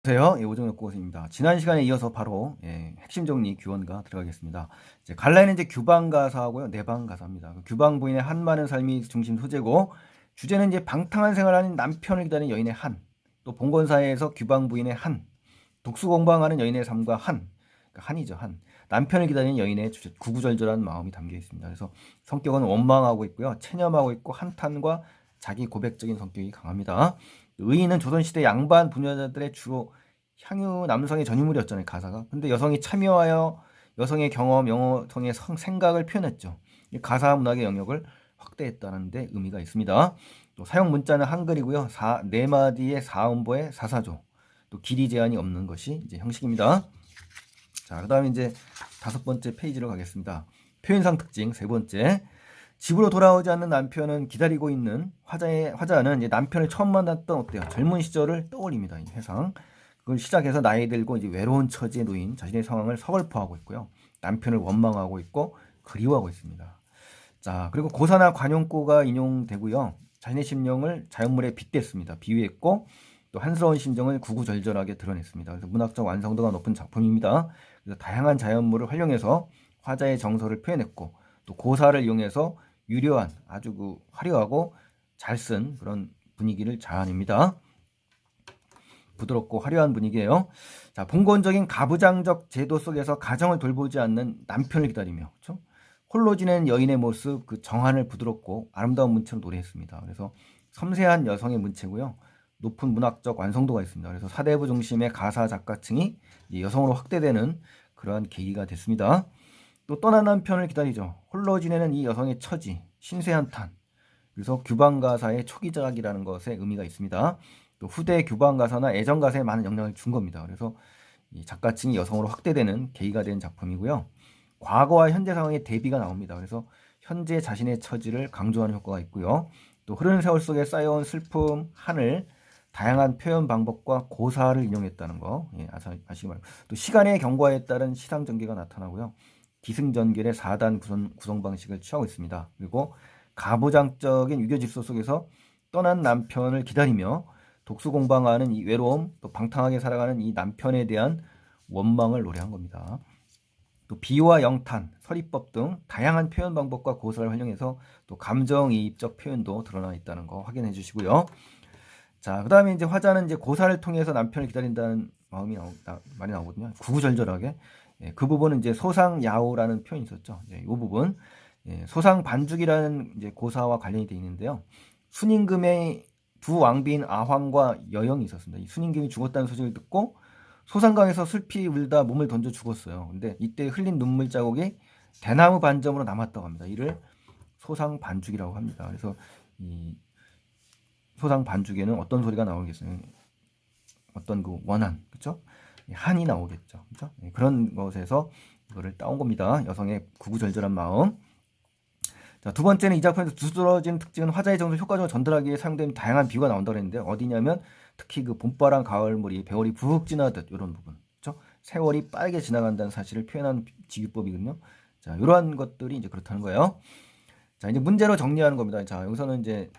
안녕하세요. 오정혁 고고생입니다. 지난 시간에 이어서 바로 핵심 정리 규원가 들어가겠습니다. 이제 갈라에는 이제 규방 가사하고요, 내방 가사입니다. 규방 부인의 한 많은 삶이 중심 소재고, 주제는 이제 방탕한 생활하는 남편을 기다리는 여인의 한, 또 봉건사회에서 규방 부인의 한, 독수 공방하는 여인의 삶과 한, 그러니까 한이죠, 한. 남편을 기다리는 여인의 구구절절한 마음이 담겨 있습니다. 그래서 성격은 원망하고 있고요, 체념하고 있고, 한탄과 자기 고백적인 성격이 강합니다. 의인은 조선시대 양반 부녀자들의 주로 향유 남성의 전유물이었잖아요, 가사가. 근데 여성이 참여하여 여성의 경험, 여성의 생각을 표현했죠. 가사 문학의 영역을 확대했다는 데 의미가 있습니다. 또 사용 문자는 한글이고요. 네 마디의 사음보의 사사조. 또 길이 제한이 없는 것이 이제 형식입니다. 자, 그다음에 이제 5번째 페이지로 가겠습니다. 표현상 특징 세 번째. 집으로 돌아오지 않는 남편은 기다리고 있는 화자는 이제 남편을 처음 만났던 어때요? 젊은 시절을 떠올립니다. 이 회상. 그걸 시작해서 나이 들고 이제 외로운 처지에 놓인 자신의 상황을 서글퍼하고 있고요. 남편을 원망하고 있고 그리워하고 있습니다. 자, 그리고 고사나 관용구가 인용되고요. 자신의 심령을 자연물에 빗댔습니다. 비유했고 또 한스러운 심정을 구구절절하게 드러냈습니다. 그래서 문학적 완성도가 높은 작품입니다. 그래서 다양한 자연물을 활용해서 화자의 정서를 표현했고 또 고사를 이용해서 유려한 아주 화려하고 잘 쓴 그런 분위기를 자아냅니다. 부드럽고 화려한 분위기예요. 자, 봉건적인 가부장적 제도 속에서 가정을 돌보지 않는 남편을 기다리며, 그렇죠? 홀로 지낸 여인의 모습, 그 정한을 부드럽고 아름다운 문체로 노래했습니다. 그래서 섬세한 여성의 문체고요. 높은 문학적 완성도가 있습니다. 그래서 사대부 중심의 가사 작가층이 여성으로 확대되는 그러한 계기가 됐습니다. 또 떠난 남편을 기다리죠. 홀로 지내는 이 여성의 처지, 신세한탄. 그래서 규방가사의 초기작이라는 것에 의미가 있습니다. 또 후대 규방가사나 애정가사에 많은 영향을 준 겁니다. 그래서 이 작가층이 여성으로 확대되는 계기가 된 작품이고요. 과거와 현재 상황의 대비가 나옵니다. 그래서 현재 자신의 처지를 강조하는 효과가 있고요. 또 흐르는 세월 속에 쌓여온 슬픔, 한을 다양한 표현 방법과 고사를 인용했다는 거 아시기 바랍니다. 또 시간의 경과에 따른 시상 전개가 나타나고요. 기승전결의 4단 구성 방식을 취하고 있습니다. 그리고 가부장적인 유교 질서 속에서 떠난 남편을 기다리며 독수공방하는 이 외로움, 또 방탕하게 살아가는 이 남편에 대한 원망을 노래한 겁니다. 또 비유와 영탄, 서리법 등 다양한 표현 방법과 고사를 활용해서 또 감정이입적 표현도 드러나 있다는 거 확인해 주시고요. 자, 그 다음에 이제 화자는 이제 고사를 통해서 남편을 기다린다는 말이 나오거든요. 구구절절하게. 그 부분은 이제 소상야오라는 표현이 있었죠. 이 부분. 소상반죽이라는 이제 고사와 관련이 되어 있는데요. 순임금의 두 왕비인 아황과 여영이 있었습니다. 이 순임금이 죽었다는 소식을 듣고 소상강에서 슬피 울다 몸을 던져 죽었어요. 근데 이때 흘린 눈물 자국이 대나무 반점으로 남았다고 합니다. 이를 소상반죽이라고 합니다. 그래서 이 소상반죽에는 어떤 소리가 나오겠어요? 어떤 그 원한, 그렇죠? 한이 나오겠죠, 그렇죠? 그런 것에서 이거를 따온 겁니다. 여성의 구구절절한 마음. 자, 두 번째는 이 작품에서 두드러지는 특징은 화자의 정서를 효과적으로 전달하기 위해 사용된 다양한 비유가 나온다고 했는데 어디냐면 특히 그 봄바람 가을물이 배월이 부흑 지나듯 이런 부분, 그렇죠? 세월이 빠르게 지나간다는 사실을 표현한 비유법이거든요. 자, 이러한 것들이 이제 그렇다는 거예요. 자, 이제 문제로 정리하는 겁니다. 자, 여기서는 이제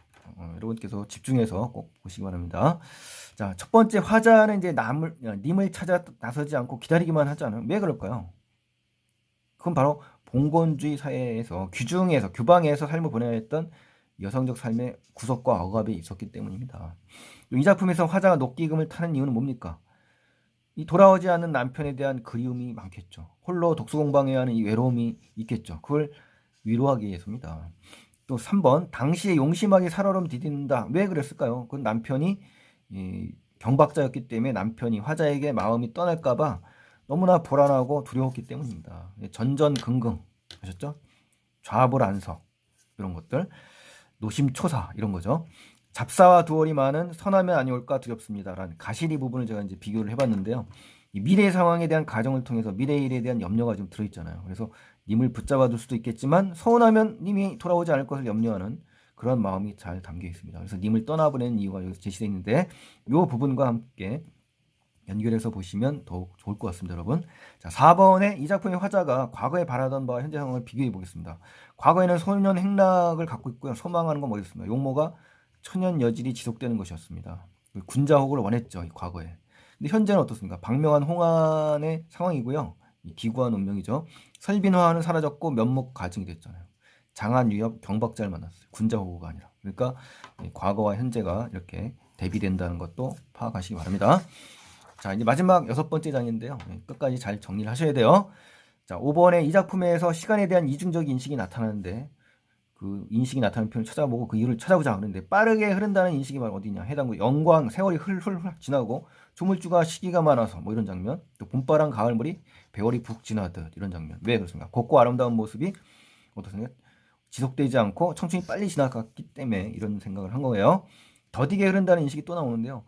여러분께서 집중해서 꼭 보시기 바랍니다. 자, 첫 번째 화자는 이제 님을 찾아 나서지 않고 기다리기만 하잖아요. 왜 그럴까요? 그건 바로 봉건주의 사회에서 규중에서 규방에서 삶을 보내야 했던 여성적 삶의 구석과 억압이 있었기 때문입니다. 이 작품에서 화자가 녹기금을 타는 이유는 뭡니까? 이 돌아오지 않는 남편에 대한 그리움이 많겠죠. 홀로 독수공방해야 하는 이 외로움이 있겠죠. 그걸 위로하기 위해서입니다. 또 3번 당시에 용심하게 살얼음 디딘다. 왜 그랬을까요? 그건 남편이 경박자였기 때문에 남편이 화자에게 마음이 떠날까봐 너무나 불안하고 두려웠기 때문입니다. 전전긍긍 하셨죠? 좌불안석 이런 것들, 노심초사 이런 거죠. 잡사와 두월이 많은 선하면 아니올까 두렵습니다라는 가시리 부분을 제가 이제 비교를 해봤는데요. 이 미래 상황에 대한 가정을 통해서 미래 일에 대한 염려가 좀 들어있잖아요. 그래서 님을 붙잡아둘 수도 있겠지만 서운하면 님이 돌아오지 않을 것을 염려하는 그런 마음이 잘 담겨 있습니다. 그래서 님을 떠나보내는 이유가 여기서 제시되어 있는데 이 부분과 함께 연결해서 보시면 더욱 좋을 것 같습니다, 여러분. 자, 4번에 이 작품의 화자가 과거에 바라던 바와 현재 상황을 비교해 보겠습니다. 과거에는 소년 행락을 갖고 있고요. 소망하는 건 뭐였습니까? 용모가 천연 여질이 지속되는 것이었습니다. 군자혹을 원했죠, 이 과거에. 근데 현재는 어떻습니까? 박명환, 홍안의 상황이고요. 이 기구한 운명이죠. 설빈화는 사라졌고 면목 가증이 됐잖아요. 장안, 유엽, 경박자를 만났어요. 군자호구가 아니라. 그러니까 과거와 현재가 이렇게 대비된다는 것도 파악하시기 바랍니다. 자, 이제 마지막 6번째 장인데요. 끝까지 잘 정리를 하셔야 돼요. 자, 5번에 이 작품에서 시간에 대한 이중적 인식이 나타나는데 그 인식이 나타나는 표현을 찾아보고 그 이유를 찾아보자. 그런데 빠르게 흐른다는 인식이 바로 어디냐? 해당구 영광, 세월이 흘흘 지나고 조물주가 시기가 많아서 뭐 이런 장면, 또 봄바람, 가을물이 배월이 북 지나듯 이런 장면. 왜 그렇습니까? 곱고 아름다운 모습이 어떻습니까? 지속되지 않고 청춘이 빨리 지나갔기 때문에 이런 생각을 한 거예요. 더디게 흐른다는 인식이 또 나오는데요.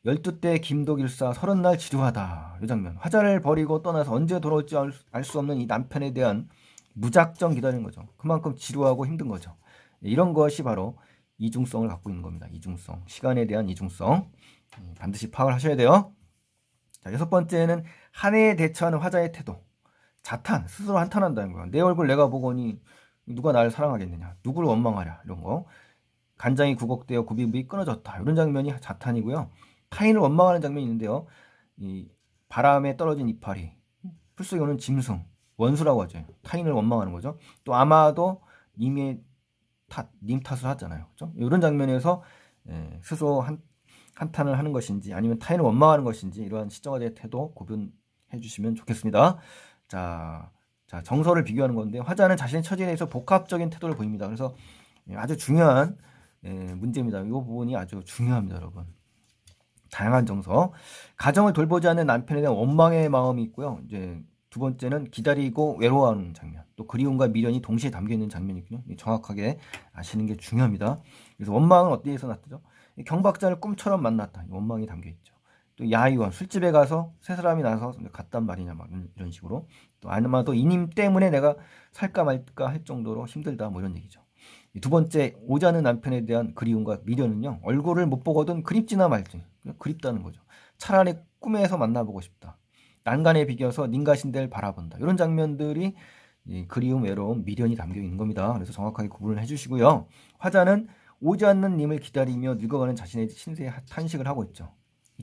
12대 김도길사 30날 지루하다. 이 장면. 화자를 버리고 떠나서 언제 돌아올지 알 수 없는 이 남편에 대한 무작정 기다리는 거죠. 그만큼 지루하고 힘든 거죠. 이런 것이 바로 이중성을 갖고 있는 겁니다. 이중성. 시간에 대한 이중성. 반드시 파악을 하셔야 돼요. 자, 6번째는 한 해에 대처하는 화자의 태도. 자탄, 스스로 한탄한다는 거야. 내 얼굴 내가 보거니 누가 나를 사랑하겠느냐. 누구를 원망하랴. 이런 거. 간장이 구걱되어 구비부이 끊어졌다. 이런 장면이 자탄이고요. 타인을 원망하는 장면이 있는데요. 이 바람에 떨어진 이파리, 풀 속에 오는 짐승, 원수라고 하죠. 타인을 원망하는 거죠. 또 아마도 님 탓을 하잖아요. 그렇죠? 이런 장면에서 스스로 한탄을 하는 것인지 아니면 타인을 원망하는 것인지 이러한 시청자의 태도 구분해 주시면 좋겠습니다. 자, 정서를 비교하는 건데 화자는 자신의 처지에 대해서 복합적인 태도를 보입니다. 그래서 아주 중요한 문제입니다. 이 부분이 아주 중요합니다, 여러분. 다양한 정서. 가정을 돌보지 않는 남편에 대한 원망의 마음이 있고요. 이제 두 번째는 기다리고 외로워하는 장면. 또 그리움과 미련이 동시에 담겨 있는 장면이군요. 정확하게 아시는 게 중요합니다. 그래서 원망은 어디에서 났죠? 경박자를 꿈처럼 만났다. 원망이 담겨 있죠. 또 야유원 술집에 가서 세 사람이 나서 갔단 말이냐 막 이런 식으로. 또 아마도 이님 때문에 내가 살까 말까 할 정도로 힘들다 뭐 이런 얘기죠. 두 번째, 오지 않는 남편에 대한 그리움과 미련은요. 얼굴을 못 보거든 그립지나 말지. 그립다는 거죠. 차라리 꿈에서 만나보고 싶다. 난간에 비겨서 닌가신대를 바라본다. 이런 장면들이 그리움, 외로움, 미련이 담겨 있는 겁니다. 그래서 정확하게 구분을 해주시고요. 화자는 오지 않는 님을 기다리며 늙어가는 자신의 신세에 탄식을 하고 있죠.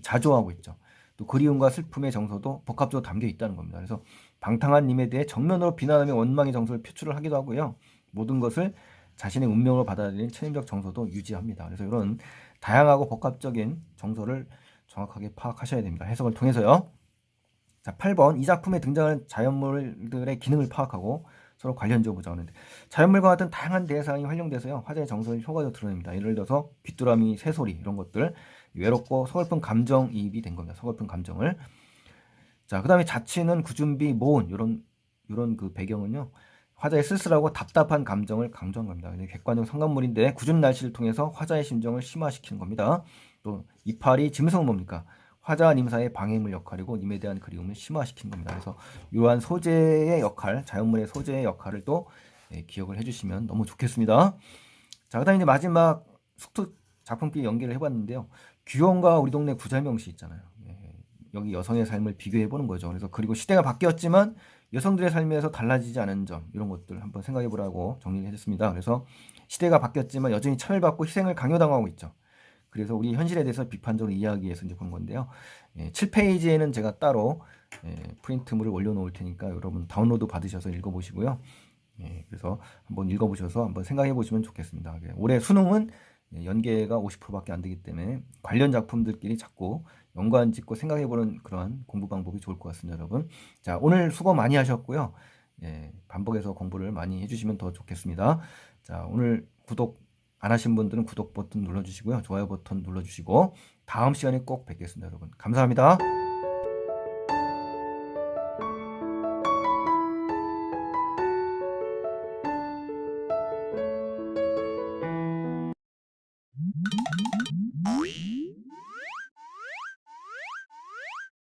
자조하고 있죠. 또 그리움과 슬픔의 정서도 복합적으로 담겨 있다는 겁니다. 그래서 방탕한 님에 대해 정면으로 비난하며 원망의 정서를 표출을 하기도 하고요. 모든 것을 자신의 운명으로 받아들이는 체념적 정서도 유지합니다. 그래서 이런 다양하고 복합적인 정서를 정확하게 파악하셔야 됩니다. 해석을 통해서요. 자, 8번. 이 작품에 등장하는 자연물들의 기능을 파악하고 서로 관련지어 보자 하는데 자연물과 같은 다양한 대상이 활용돼서요. 화자의 정서를 효과적으로 드러냅니다. 예를 들어서 귀뚜라미, 새소리 이런 것들 외롭고 서글픈 감정이입이 된 겁니다. 서글픈 감정을. 자, 그다음에 자치는 구준비, 모은 이런 그 배경은요. 화자의 쓸쓸하고 답답한 감정을 강조한 겁니다. 객관적 상관물인데 굳은 날씨를 통해서 화자의 심정을 심화시키는 겁니다. 또 이파리, 짐승은 뭡니까? 화자와 님사의 방해물 역할이고 님에 대한 그리움을 심화시키는 겁니다. 그래서 이러한 소재의 역할, 자연물의 소재의 역할을 또 기억을 해주시면 너무 좋겠습니다. 자, 그다음에 이제 마지막 숙투 작품끼리 연계를 해봤는데요. 규현과 우리 동네 구자명 씨 있잖아요. 여기 여성의 삶을 비교해 보는 거죠. 그래서 그리고 시대가 바뀌었지만 여성들의 삶에서 달라지지 않은 점 이런 것들 한번 생각해 보라고 정리를 해줬습니다. 그래서 시대가 바뀌었지만 여전히 차별받고 희생을 강요당하고 있죠. 그래서 우리 현실에 대해서 비판적으로 이야기해서 이제 본 건데요. 7페이지에는 제가 따로 프린트물을 올려놓을 테니까 여러분 다운로드 받으셔서 읽어보시고요. 그래서 한번 읽어보셔서 한번 생각해 보시면 좋겠습니다. 올해 수능은 연계가 50%밖에 안 되기 때문에 관련 작품들끼리 자꾸 연관 짓고 생각해보는 그런 공부 방법이 좋을 것 같습니다, 여러분. 자, 오늘 수고 많이 하셨고요. 반복해서 공부를 많이 해주시면 더 좋겠습니다. 자, 오늘 구독 안 하신 분들은 구독 버튼 눌러주시고요. 좋아요 버튼 눌러주시고 다음 시간에 꼭 뵙겠습니다, 여러분. 감사합니다.